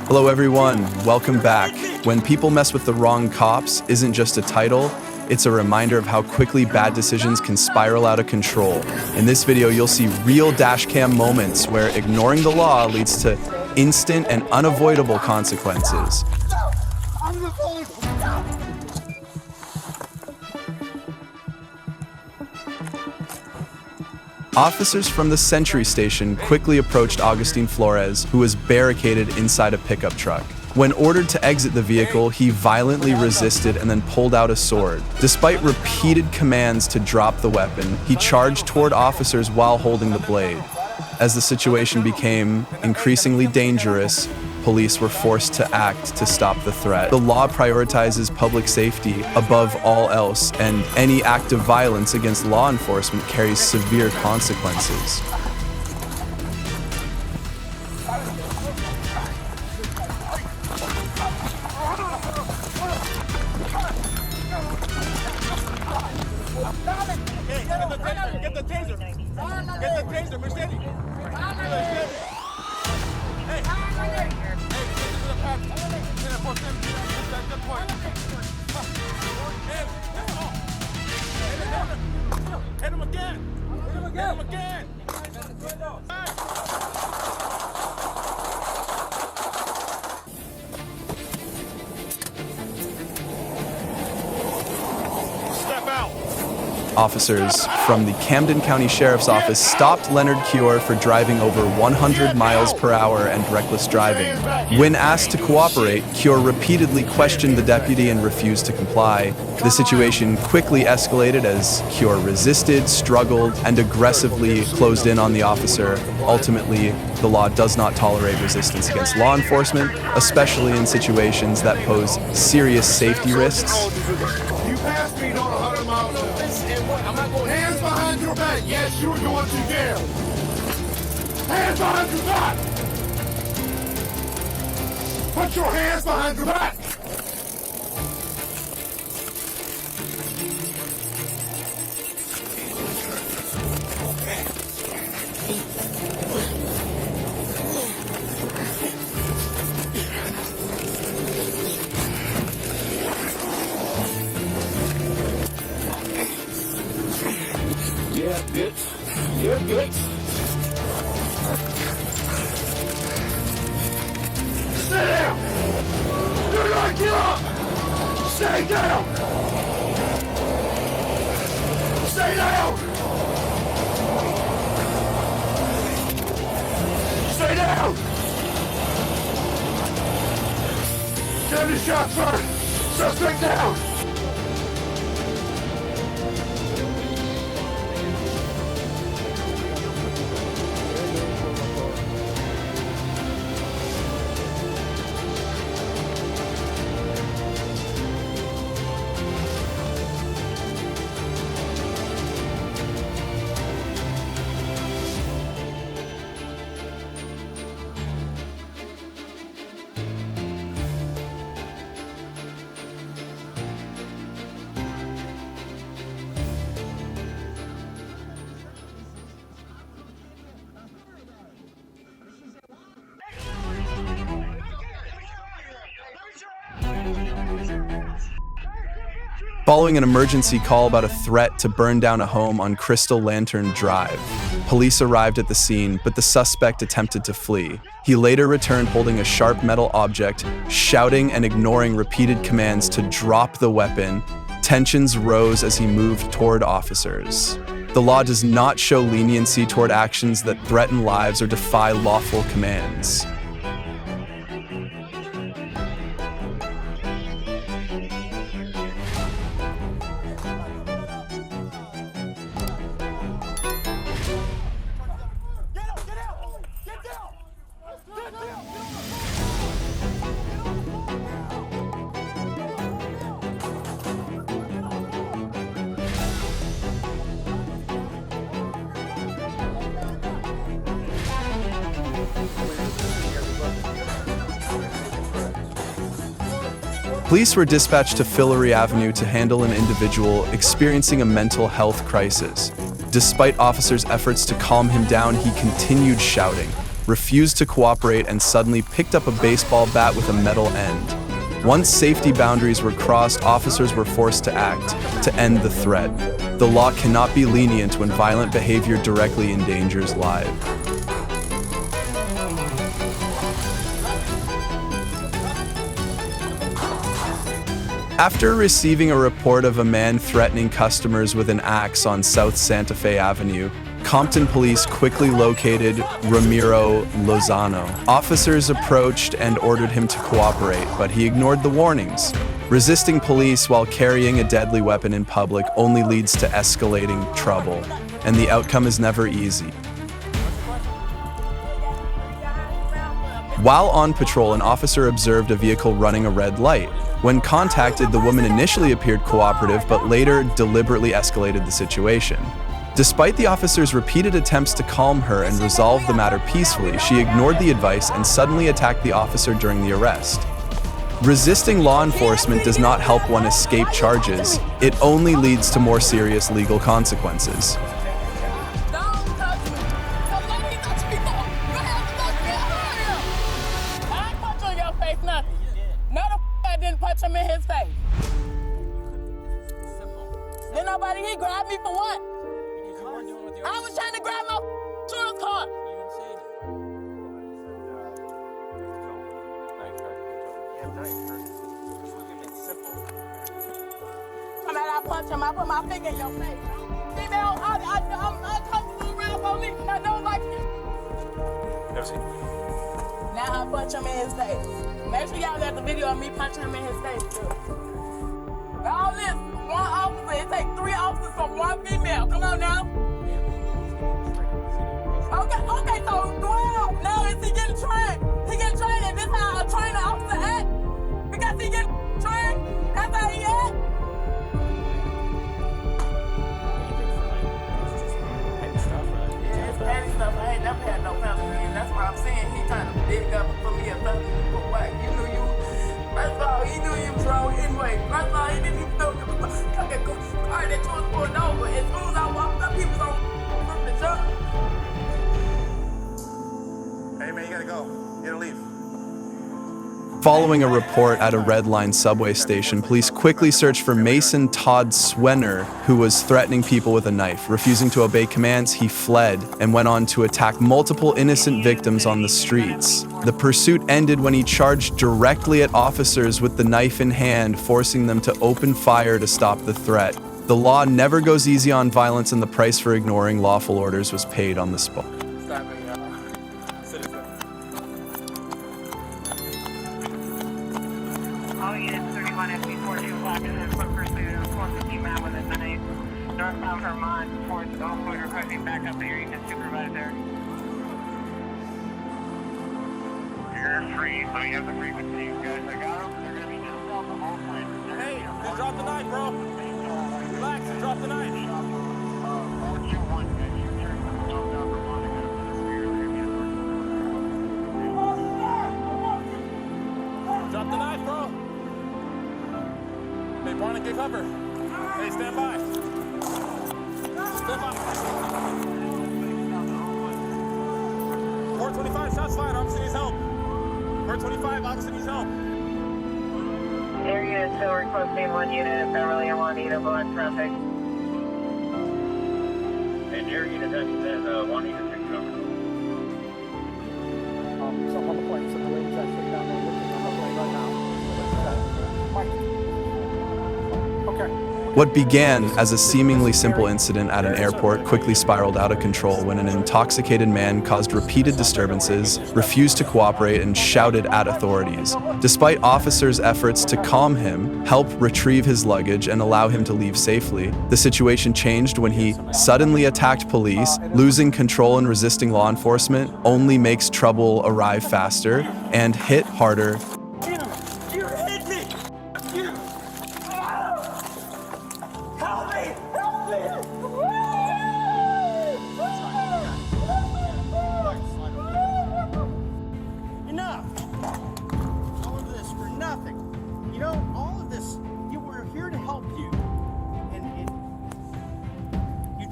Hello everyone, welcome back. When people mess with the wrong cops isn't just a title, it's a reminder of how quickly bad decisions can spiral out of control. In this video, you'll see real dashcam moments where ignoring the law leads to instant and unavoidable consequences. Officers from the Sentry Station quickly approached Agustin Flores, who was barricaded inside a pickup truck. When ordered to exit the vehicle, he violently resisted and then pulled out a sword. Despite repeated commands to drop the weapon, he charged toward officers while holding the blade. As the situation became increasingly dangerous, police were forced to act to stop the threat. The law prioritizes public safety above all else, and any act of violence against law enforcement carries severe consequences. Get the taser! Get the taser, Mercedes! Hey, this is a pack. Good point. Hit him again! Hit him again! Step out! Officers from the Camden County Sheriff's Office stopped Leonard Cure for driving over 100 miles per hour and reckless driving. When asked to cooperate, Cure repeatedly questioned the deputy and refused to comply. The situation quickly escalated as Cure resisted, struggled, and aggressively closed in on the officer. Ultimately, the law does not tolerate resistance against law enforcement, especially in situations that pose serious safety risks. You passed me on 100 miles an hour. I'm not going. Hands behind your back. Yes, you're going to jail. Hands behind your back. Put your hands behind your back. Yeah, bitch. Yeah, bitch. Stay down! Do not get up! Stay down! Stay down! Stay down! Give me shots first! Suspect down! Following an emergency call about a threat to burn down a home on Crystal Lantern Drive, police arrived at the scene, but the suspect attempted to flee. He later returned holding a sharp metal object, shouting and ignoring repeated commands to drop the weapon. Tensions rose as he moved toward officers. The law does not show leniency toward actions that threaten lives or defy lawful commands. Police were dispatched to Fillory Avenue to handle an individual experiencing a mental health crisis. Despite officers' efforts to calm him down, he continued shouting. refused to cooperate, and suddenly picked up a baseball bat with a metal end. Once safety boundaries were crossed, officers were forced to act to end the threat. The law cannot be lenient when violent behavior directly endangers lives. After receiving a report of a man threatening customers with an axe on South Santa Fe Avenue, Compton police quickly located Ramiro Lozano. Officers approached and ordered him to cooperate, but he ignored the warnings. Resisting police while carrying a deadly weapon in public only leads to escalating trouble, and the outcome is never easy. While on patrol, an officer observed a vehicle running a red light. When contacted, the woman initially appeared cooperative, but later deliberately escalated the situation. Despite the officer's repeated attempts to calm her and resolve the matter peacefully, she ignored the advice and suddenly attacked the officer during the arrest. Resisting law enforcement does not help one escape charges. It only leads to more serious legal consequences. Him in his face. Then nobody, he grabbed me for what? I was trying to grab my insurance card. I mean, I punch him, I put my finger in your face. Female, I'm uncomfortable around police. I don't like it. Now I punch him in his face. Make sure y'all got the video of me punching him in his face, too. All this, one officer, it takes 3 officers for one female. Come on now. Okay, so, wow, now is he getting trained? He getting trained, and this how a trained officer act? Because he getting trained? That's how he act? Yeah, it's petty stuff. I ain't never had no felony. That's what I'm saying. He trying to dig up for me a felony. First of all, he knew you was wrong anyway. First of all, he didn't even know you was car that you was pulling over. As soon as I walked up, he was on from the jump. Hey man, you gotta go. You gotta leave. Following a report at a Red Line subway station, police quickly searched for Mason Todd Swenner, who was threatening people with a knife. Refusing to obey commands, he fled and went on to attack multiple innocent victims on the streets. The pursuit ended when he charged directly at officers with the knife in hand, forcing them to open fire to stop the threat. The law never goes easy on violence, and the price for ignoring lawful orders was paid on the spot. All units 31 SB42 o'clock and then foot pursuit of 450 man with a knife. Northbound Vermont towards Oakwood, requesting backup area and supervisor. You're free, so you have the frequency. You guys, I got them. They're going to be just off the whole place. Hey, just drop the knife, bro. Relax and drop the knife. 421, guys, you turn from Northbound Vermont and go to the rear area. Drop the knife, bro. Hey, Barney, get cover. Hey, stand by. Stand by. 425, shots fired. Officer needs help. 425, officer needs help. Area is still requesting 1 unit at Beverly and Juanita block traffic. And area unit is Juanita 6 cover. Some on the plane, so the lady's actually down there looking on the plane right now. Mike. Okay. What began as a seemingly simple incident at an airport quickly spiraled out of control when an intoxicated man caused repeated disturbances, refused to cooperate, and shouted at authorities. Despite officers' efforts to calm him, help retrieve his luggage, and allow him to leave safely, the situation changed when he suddenly attacked police. Losing control and resisting law enforcement only makes trouble arrive faster and hit harder.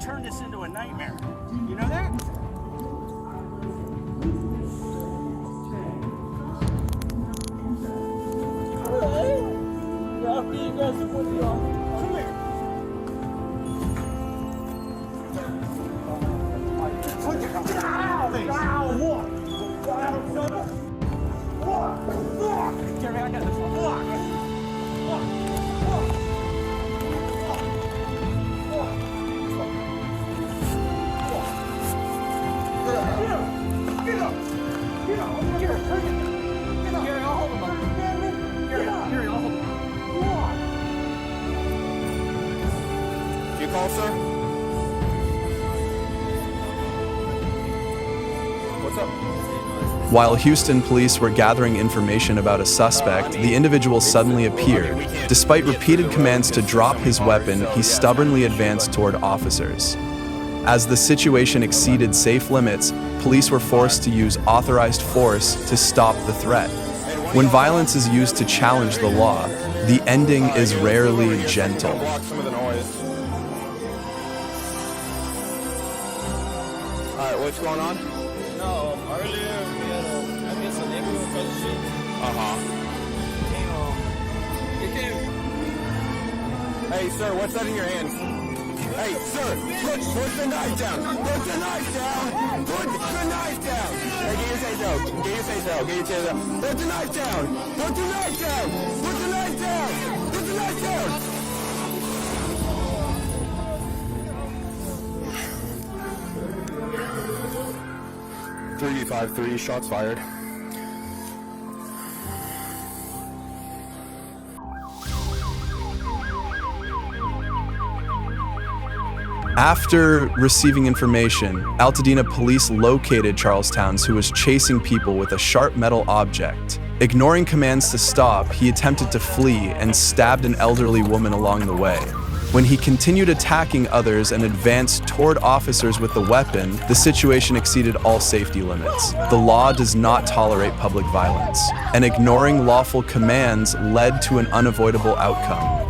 Turn this into a nightmare. You know that? Jeremy, I got this one. Gary, I'll hold him up. Gary, I'll hold him up. You call, sir? What's up? While Houston police were gathering information about a suspect, the individual suddenly appeared. Despite repeated commands to drop his weapon, he stubbornly advanced toward officers. As the situation exceeded safe limits, police were forced to use authorized force to stop the threat. When violence is used to challenge the law, the ending is rarely gentle. Block some of the noise. Alright, what's going on? No, earlier we had I guess a neighbor across the street. Hey, sir, what's that in your hands? Hey, sir, put the knife down. Put the knife down. Put the knife down. Hey, get your taser out. Get your taser out. Get your taser out. Put the knife down. Put the knife down. Put the knife down. Put the knife down. 3-5-3, shots fired. After receiving information, Altadena police located Charlestown's, who was chasing people with a sharp metal object. Ignoring commands to stop, he attempted to flee and stabbed an elderly woman along the way. When he continued attacking others and advanced toward officers with the weapon, the situation exceeded all safety limits. The law does not tolerate public violence, and ignoring lawful commands led to an unavoidable outcome.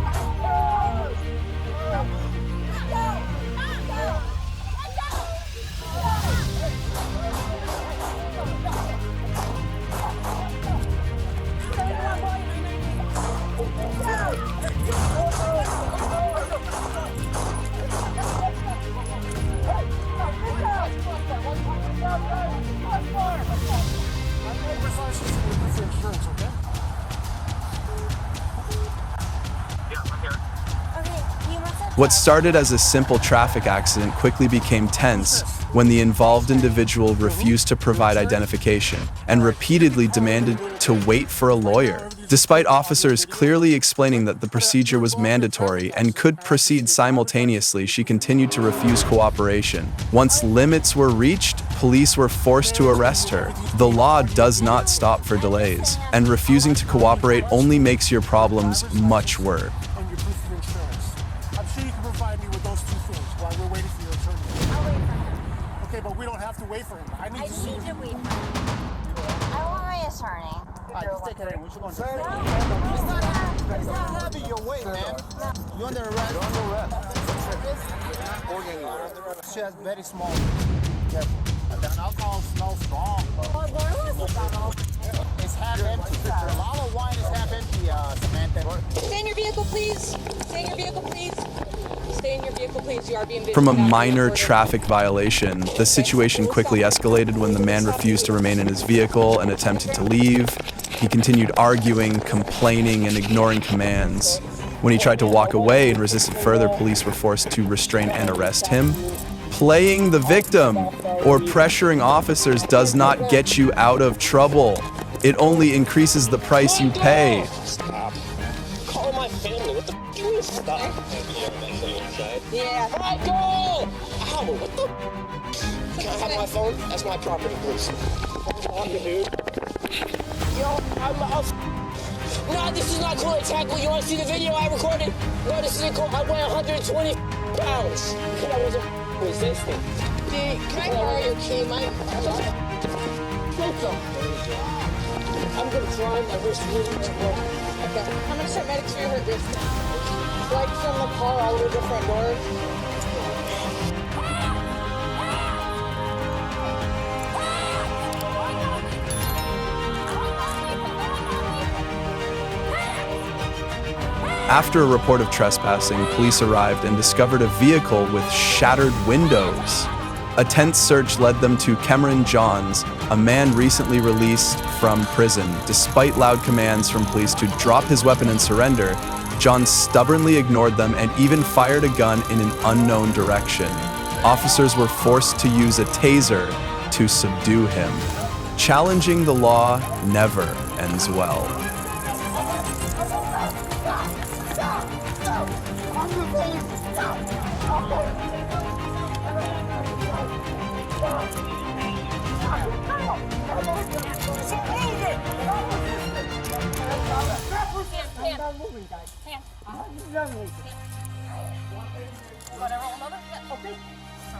What started as a simple traffic accident quickly became tense when the involved individual refused to provide identification and repeatedly demanded to wait for a lawyer. Despite officers clearly explaining that the procedure was mandatory and could proceed simultaneously, she continued to refuse cooperation. Once limits were reached, police were forced to arrest her. The law does not stop for delays, and refusing to cooperate only makes your problems much worse. And your proof of insurance. I'm sure you can provide me with those two things while we're waiting for your attorney. I'll wait for him. Okay, but we don't have to wait for him. I need I to see need him. to wait for him. I want my attorney. Alright, just take it in. What you going to do? It's not heavy your weight, man. You under arrest? You're under arrest. She has very small. Careful. That alcohol smells strong. Where was it, Donald? It's half empty. The bottle of wine is half empty, Samantha. Stay in your vehicle, please. Stay in your vehicle, please. Stay in your vehicle, please. You are being From a minor traffic violation, the situation quickly escalated when the man refused to remain in his vehicle and attempted to leave. He continued arguing, complaining, and ignoring commands. When he tried to walk away and resisted further, police were forced to restrain and arrest him. Playing the victim or pressuring officers does not get you out of trouble. It only increases the price you pay. Stop. Call my family. What the f*** you mean stop? Yeah. Michael! Ow, what the Can I have my phone? That's my property, please. Dude. Yo, No, this is not cool tackle. You want to see the video I recorded? No, this isn't cool. I weigh 120 pounds. Because I wasn't resisting. Can I borrow your key, Mike? I'm going to try my wrist really well. Okay. How much medics for your hurt wrist? Like from the car all the way to the front door. After a report of trespassing, police arrived and discovered a vehicle with shattered windows. A tense search led them to Cameron Johns, a man recently released from prison. Despite loud commands from police to drop his weapon and surrender, Johns stubbornly ignored them and even fired a gun in an unknown direction. Officers were forced to use a taser to subdue him. Challenging the law never ends well.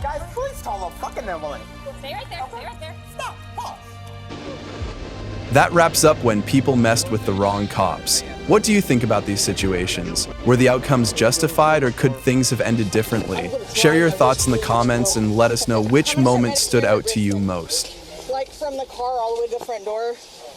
Guys, please call a fucking ambulance. Stay right there. Stay right there. Stop. Pause. That wraps up when people messed with the wrong cops. What do you think about these situations? Were the outcomes justified, or could things have ended differently? Share your thoughts in the comments and let us know which moment stood out to you most. Like from the car all the way to the front door.